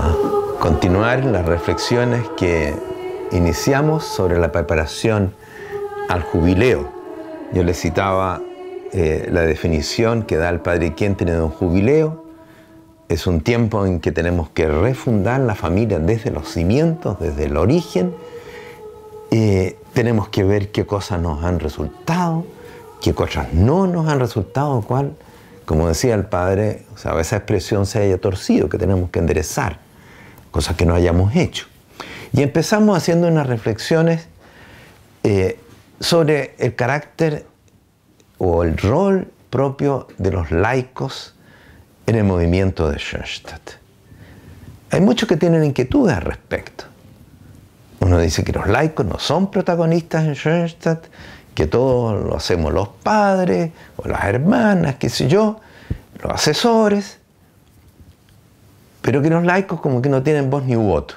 a continuar las reflexiones que iniciamos sobre la preparación al jubileo. Yo les citaba la definición que da el Padre Quinten de un jubileo. Es un tiempo en que tenemos que refundar la familia desde los cimientos, desde el origen. Tenemos que ver qué cosas nos han resultado, qué cosas no nos han resultado, cuál, como decía el Padre, o sea, esa expresión se haya torcido, que tenemos que enderezar, cosas que no hayamos hecho. Y empezamos haciendo unas reflexiones sobre el carácter o el rol propio de los laicos en el movimiento de Schoenstatt. Hay muchos que tienen inquietudes al respecto. Uno dice que los laicos no son protagonistas en Schoenstatt, que todo lo hacemos los padres o las hermanas, qué sé yo, los asesores, pero que los laicos como que no tienen voz ni voto.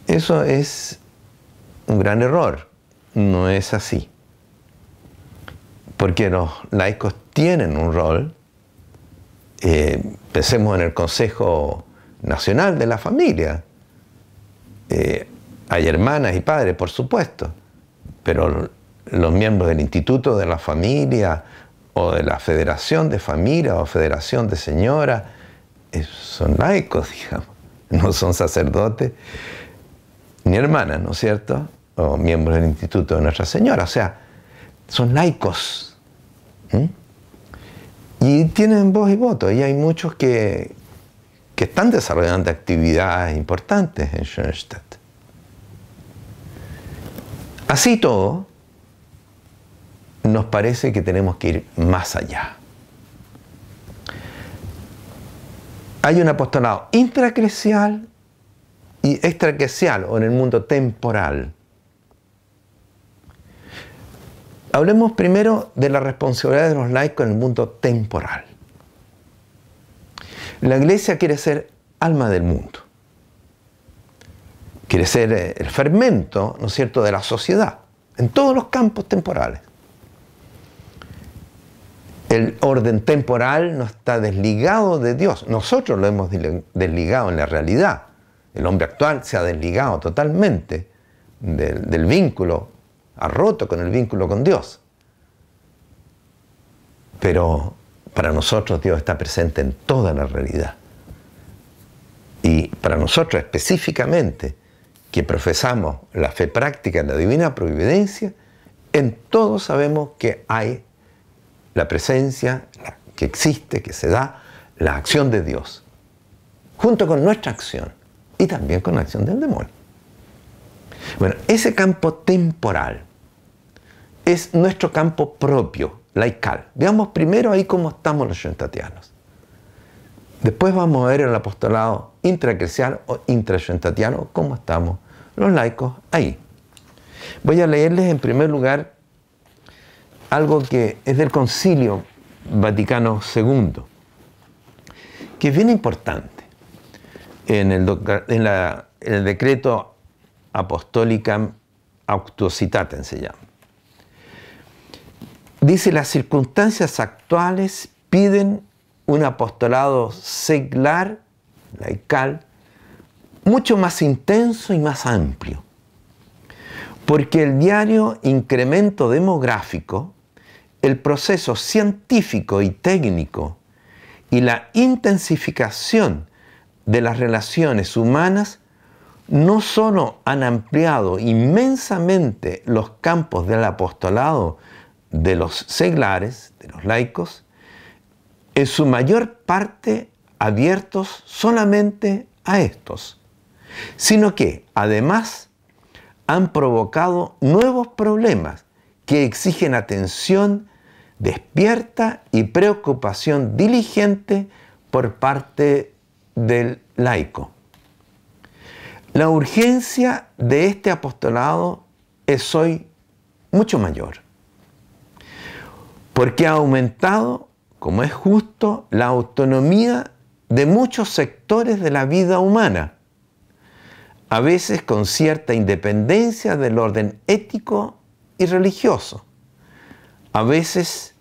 Eso es un gran error, no es así. Porque los laicos tienen un rol. Pensemos en el Consejo Nacional de la Familia. Hay hermanas y padres, por supuesto, pero los miembros del Instituto de la Familia o de la Federación de Familia o Federación de Señoras son laicos, digamos, no son sacerdotes ni hermanas, ¿no es cierto? O miembros del Instituto de Nuestra Señora, o sea, son laicos. Y tienen voz y voto, y hay muchos que están desarrollando actividades importantes en Schoenstatt. Así todo, nos parece que tenemos que ir más allá. Hay un apostolado intraeclesial y extraeclesial, o en el mundo temporal. Hablemos primero de la responsabilidad de los laicos en el mundo temporal. La Iglesia quiere ser alma del mundo. Quiere ser el fermento, ¿no es cierto?, de la sociedad, en todos los campos temporales. El orden temporal no está desligado de Dios. Nosotros lo hemos desligado en la realidad. El hombre actual se ha desligado totalmente del vínculo, ha roto con el vínculo con Dios. Pero para nosotros Dios está presente en toda la realidad. Y para nosotros específicamente, que profesamos la fe práctica en la divina providencia, en todo sabemos que hay la presencia, que existe, que se da, la acción de Dios, junto con nuestra acción y también con la acción del demonio. Bueno, ese campo temporal es nuestro campo propio, laical. Veamos primero ahí cómo estamos los schoenstattianos. Después vamos a ver el apostolado intraeclesial o intraschoenstattiano, cómo estamos los laicos ahí. Voy a leerles en primer lugar algo que es del Concilio Vaticano II, que es bien importante en el decreto Apostolicam Auctositatem se llama. Dice: las circunstancias actuales piden un apostolado seglar, laical, mucho más intenso y más amplio, porque el diario incremento demográfico, el proceso científico y técnico y la intensificación de las relaciones humanas no solo han ampliado inmensamente los campos del apostolado de los seglares, de los laicos, en su mayor parte abiertos solamente a estos, sino que, además, han provocado nuevos problemas que exigen atención despierta y preocupación diligente por parte del laico. La urgencia de este apostolado es hoy mucho mayor, porque ha aumentado, como es justo, la autonomía de muchos sectores de la vida humana, a veces con cierta independencia del orden ético y religioso, a veces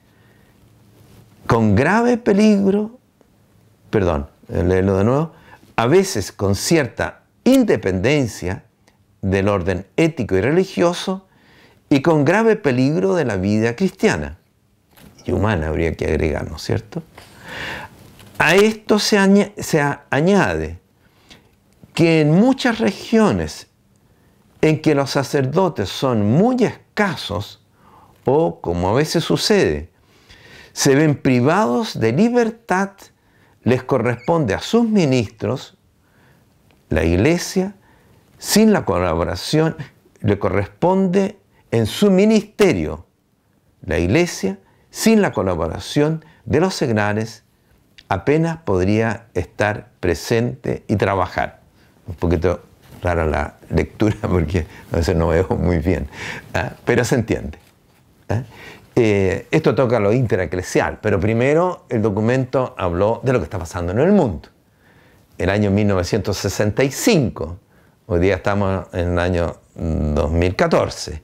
con grave peligro, leerlo de nuevo, a veces con cierta independencia del orden ético y religioso y con grave peligro de la vida cristiana y humana, habría que agregar, ¿no es cierto? A esto se añade que en muchas regiones en que los sacerdotes son muy escasos o, como a veces sucede, se ven privados de libertad, les corresponde a sus ministros, la Iglesia, sin la colaboración, le corresponde en su ministerio, la Iglesia, sin la colaboración de los seglares, apenas podría estar presente y trabajar. Un poquito rara la lectura porque a veces no veo muy bien, pero se entiende. Esto toca lo intereclesial, pero primero el documento habló de lo que está pasando en el mundo. El año 1965, hoy día estamos en el año 2014,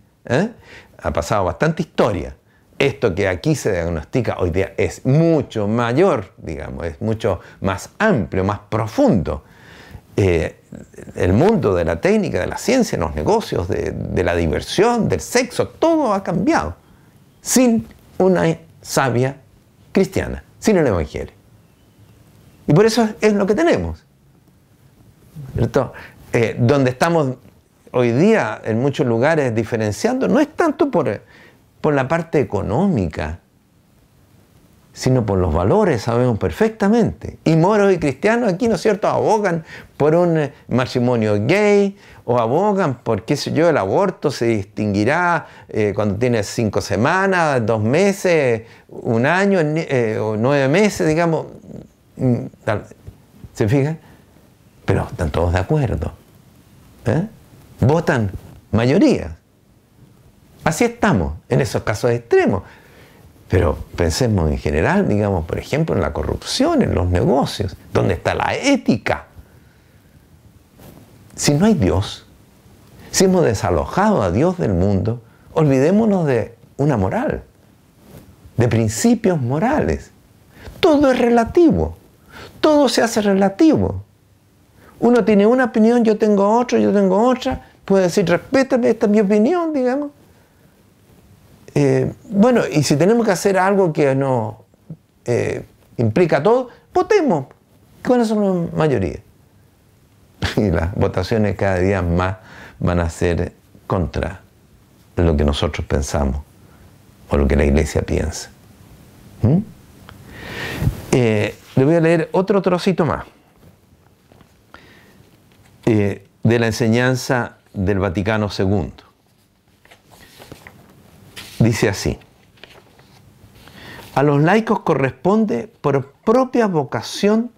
ha pasado bastante historia. Esto que aquí se diagnostica hoy día es mucho mayor, digamos, es mucho más amplio, más profundo. El mundo de la técnica, de la ciencia, los negocios, de la diversión, del sexo, todo ha cambiado sin una savia cristiana, sin el Evangelio. Y por eso es lo que tenemos, ¿cierto? Donde estamos hoy día en muchos lugares diferenciando, no es tanto por la parte económica, sino por los valores, sabemos perfectamente. Y moros y cristianos aquí, ¿no es cierto?, abogan por un matrimonio gay, o abogan por, qué sé yo, el aborto se distinguirá cuando tiene 5 semanas, 2 meses, 1 año, o 9 meses, digamos. ¿Se fijan? Pero están todos de acuerdo. Votan mayoría. Así estamos, en esos casos extremos. Pero pensemos en general, digamos, por ejemplo, en la corrupción, en los negocios. ¿Dónde está la ética? Si no hay Dios, si hemos desalojado a Dios del mundo, olvidémonos de una moral, de principios morales. Todo es relativo, todo se hace relativo. Uno tiene una opinión, yo tengo otra, puede decir, respétame, esta es mi opinión, digamos. Bueno, y si tenemos que hacer algo que nos implica todo, votemos. ¿Cuáles son las mayorías? Y las votaciones cada día más van a ser contra lo que nosotros pensamos o lo que la Iglesia piensa. Le voy a leer otro trocito más de la enseñanza del Vaticano II. Dice así: a los laicos corresponde por propia vocación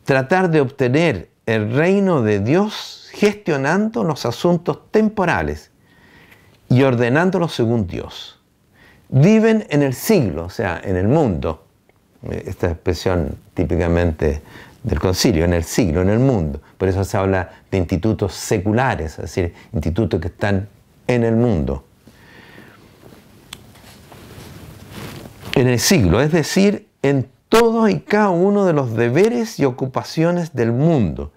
tratar de obtener el reino de Dios gestionando los asuntos temporales y ordenándolos según Dios. Viven en el siglo, o sea, en el mundo, esta expresión típicamente del concilio, en el siglo, en el mundo. Por eso se habla de institutos seculares, es decir, institutos que están en el mundo. En el siglo, es decir, en todos y cada uno de los deberes y ocupaciones del mundo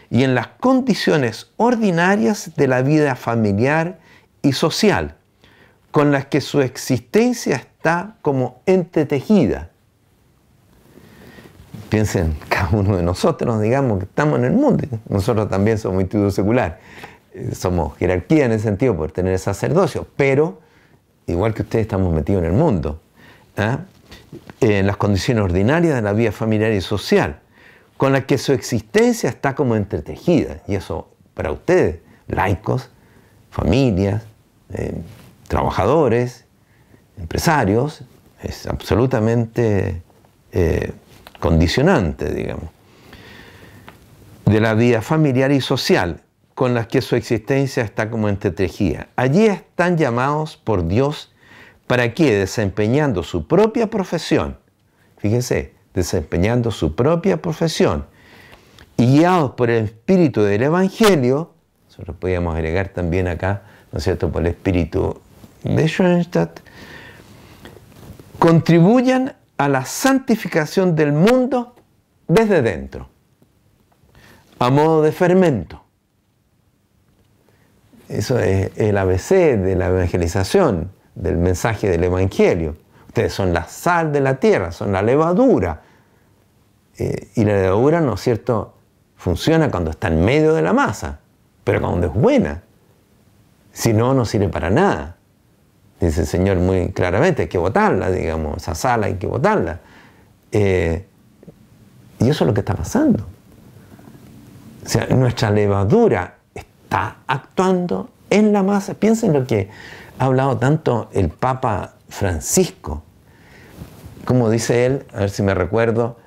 y en las condiciones ordinarias de la vida familiar y social, con las que su existencia está como entretejida. Piensen, cada uno de nosotros, digamos, que estamos en el mundo. Nosotros también somos instituto secular. Somos jerarquía en ese sentido por tener sacerdocio, pero igual que ustedes estamos metidos en el mundo. En las condiciones ordinarias de la vida familiar y social, con las que su existencia está como entretejida. Y eso para ustedes, laicos, familias, trabajadores, empresarios, es absolutamente condicionante, digamos, de la vida familiar y social, con las que su existencia está como entretejida. Allí están llamados por Dios para que, desempeñando su propia profesión, fíjense, desempeñando su propia profesión y guiados por el espíritu del Evangelio, nosotros podríamos agregar también acá, ¿no es cierto?, por el espíritu de Schoenstatt, contribuyan a la santificación del mundo desde dentro, a modo de fermento. Eso es el ABC de la evangelización, del mensaje del Evangelio. Ustedes son la sal de la tierra, son la levadura. Y la levadura, ¿no es cierto?, funciona cuando está en medio de la masa, pero cuando es buena. Si no, no sirve para nada. Dice el Señor muy claramente, hay que botarla, digamos, esa sal hay que botarla. Y eso es lo que está pasando. O sea, nuestra levadura está actuando en la masa. Piensen lo que ha hablado tanto el Papa Francisco. Como dice él, a ver si me recuerdo,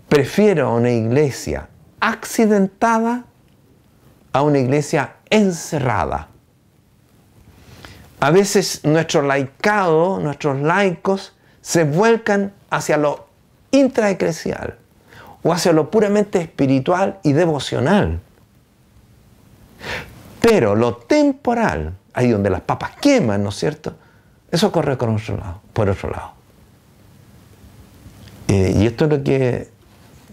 prefiero una iglesia accidentada a una iglesia encerrada. A veces nuestro laicado, nuestros laicos, se vuelcan hacia lo intraeclesial o hacia lo puramente espiritual y devocional. Pero lo temporal, ahí donde las papas queman, ¿no es cierto?, eso corre por otro lado. Y esto es lo que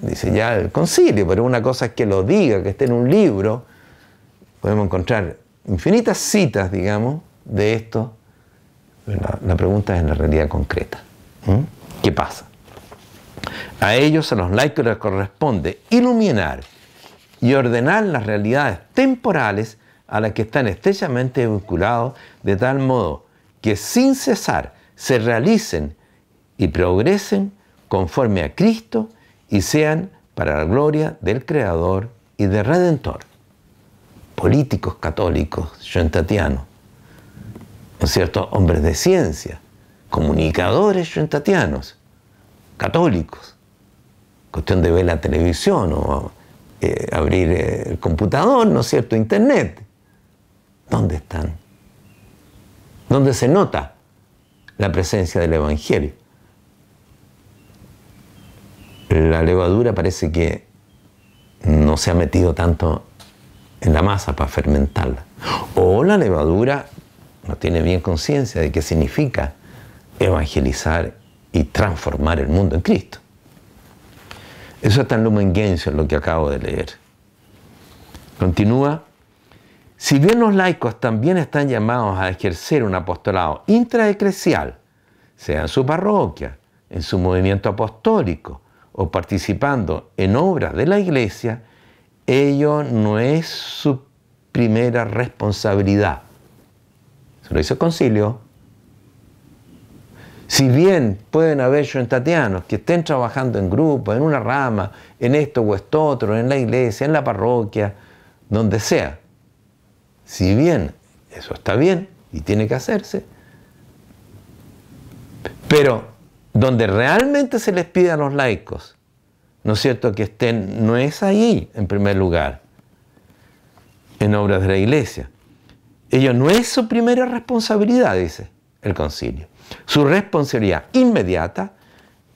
dice ya el concilio, pero una cosa es que lo diga, que esté en un libro. Podemos encontrar infinitas citas, digamos, de esto. La pregunta es en la realidad concreta. ¿Qué pasa? A ellos, a los laicos, les corresponde iluminar y ordenar las realidades temporales a las que están estrechamente vinculados, de tal modo que sin cesar se realicen y progresen conforme a Cristo y sean para la gloria del Creador y del Redentor. Políticos católicos schoentatianos, ¿no es cierto?, hombres de ciencia, comunicadores schoentatianos, católicos, cuestión de ver la televisión o abrir el computador, ¿no es cierto?, internet. ¿Dónde están? ¿Dónde se nota la presencia del Evangelio? La levadura parece que no se ha metido tanto en la masa para fermentarla. O la levadura no tiene bien conciencia de qué significa evangelizar y transformar el mundo en Cristo. Eso está en Lumen Gentium, lo que acabo de leer. Continúa. Si bien los laicos también están llamados a ejercer un apostolado intraeclesial, sea en su parroquia, en su movimiento apostólico o participando en obras de la Iglesia, ello no es su primera responsabilidad. Se lo dice el concilio. Si bien pueden haber schoentatianos que estén trabajando en grupo, en una rama, en esto o esto otro, en la iglesia, en la parroquia, donde sea, si bien eso está bien y tiene que hacerse, pero donde realmente se les pide a los laicos, ¿no es cierto?, que estén, no es ahí en primer lugar, en obras de la iglesia. Ello no es su primera responsabilidad, dice el concilio. Su responsabilidad inmediata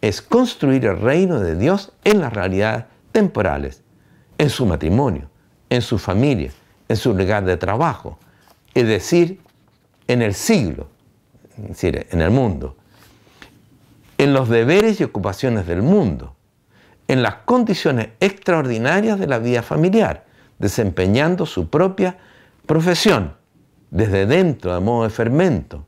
es construir el reino de Dios en las realidades temporales, en su matrimonio, en su familia, en su lugar de trabajo, es decir, en el siglo, es decir, en el mundo, en los deberes y ocupaciones del mundo, en las condiciones extraordinarias de la vida familiar, desempeñando su propia profesión, desde dentro, a modo de fermento.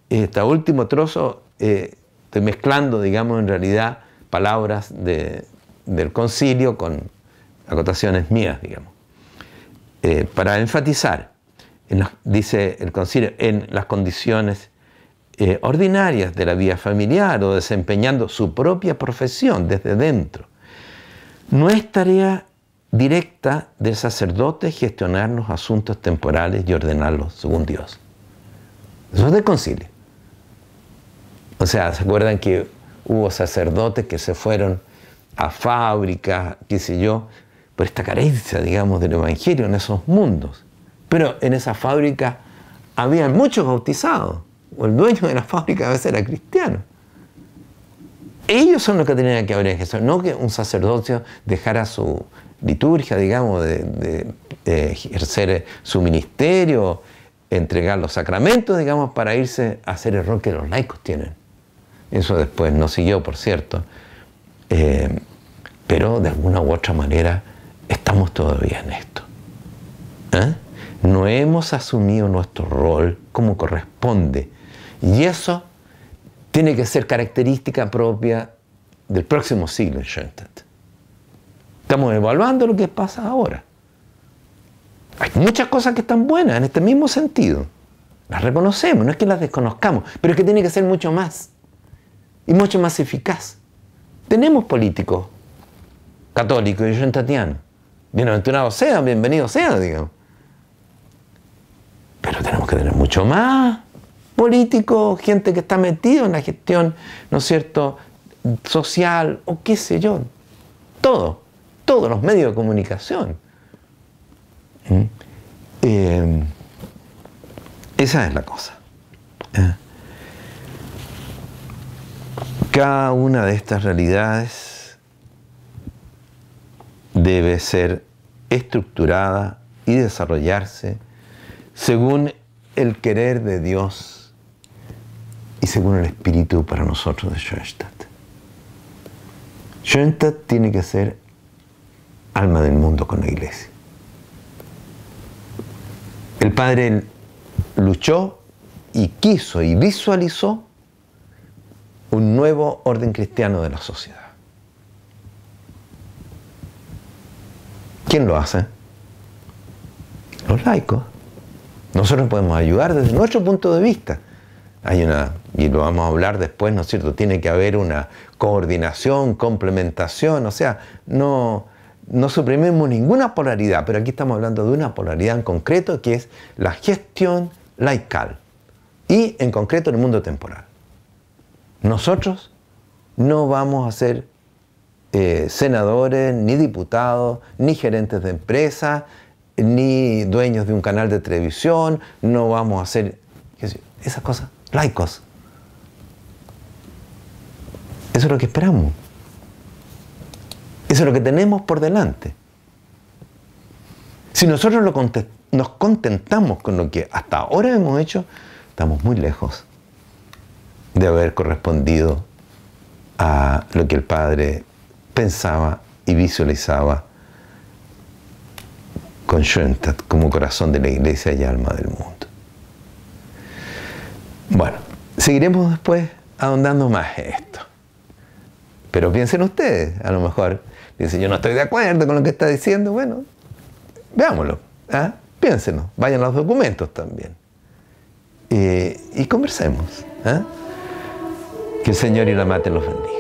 Este último trozo, estoy mezclando, digamos, en realidad, palabras del concilio con acotaciones mías, digamos. Para enfatizar, dice el concilio, en las condiciones ordinarias de la vida familiar o desempeñando su propia profesión desde dentro. No es tarea directa del sacerdote gestionar los asuntos temporales y ordenarlos según Dios. Eso es del concilio. O sea, ¿se acuerdan que hubo sacerdotes que se fueron a fábricas, qué sé yo, por esta carencia, digamos, del Evangelio en esos mundos? Pero en esa fábrica había muchos bautizados, o el dueño de la fábrica a veces era cristiano. Ellos son los que tenían que haber ejercido, no que un sacerdote dejara su liturgia, digamos, de ejercer su ministerio, entregar los sacramentos, digamos, para irse a hacer el rol que los laicos tienen. Eso después no siguió, por cierto. pero de alguna u otra manera estamos todavía en esto. No hemos asumido nuestro rol como corresponde. Y eso tiene que ser característica propia del próximo siglo en Schoenstatt. Estamos evaluando lo que pasa ahora. Hay muchas cosas que están buenas en este mismo sentido. Las reconocemos, no es que las desconozcamos, pero es que tiene que ser mucho más y mucho más eficaz. Tenemos políticos católicos y schoenstattianos. Bienaventurados sean, bienvenidos sean, digamos. Pero tenemos que tener mucho más políticos, gente que está metido en la gestión, ¿no es cierto?, social o qué sé yo. Todos los medios de comunicación. Esa es la cosa. Cada una de estas realidades debe ser estructurada y desarrollarse según el querer de Dios y según el espíritu para nosotros de Schoenstatt. Schoenstatt tiene que ser alma del mundo con la Iglesia. El Padre luchó y quiso y visualizó un nuevo orden cristiano de la sociedad. ¿Quién lo hace? Los laicos. Nosotros podemos ayudar desde nuestro punto de vista. Y lo vamos a hablar después, ¿no es cierto? Tiene que haber una coordinación, complementación, o sea, no suprimimos ninguna polaridad, pero aquí estamos hablando de una polaridad en concreto que es la gestión laical y en concreto el mundo temporal. Nosotros no vamos a ser senadores, ni diputados, ni gerentes de empresas, ni dueños de un canal de televisión, no vamos a ser esas cosas, laicos. Eso es lo que esperamos. Eso es lo que tenemos por delante. Si nosotros nos contentamos con lo que hasta ahora hemos hecho, estamos muy lejos de haber correspondido a lo que el Padre pensaba y visualizaba con Schoenstatt como corazón de la Iglesia y alma del mundo. Bueno, seguiremos después ahondando más en esto. Pero piensen ustedes, a lo mejor dicen, yo no estoy de acuerdo con lo que está diciendo. Bueno, veámoslo, piénsenos, vayan los documentos también. Y conversemos. Que el Señor y la Madre los bendiga.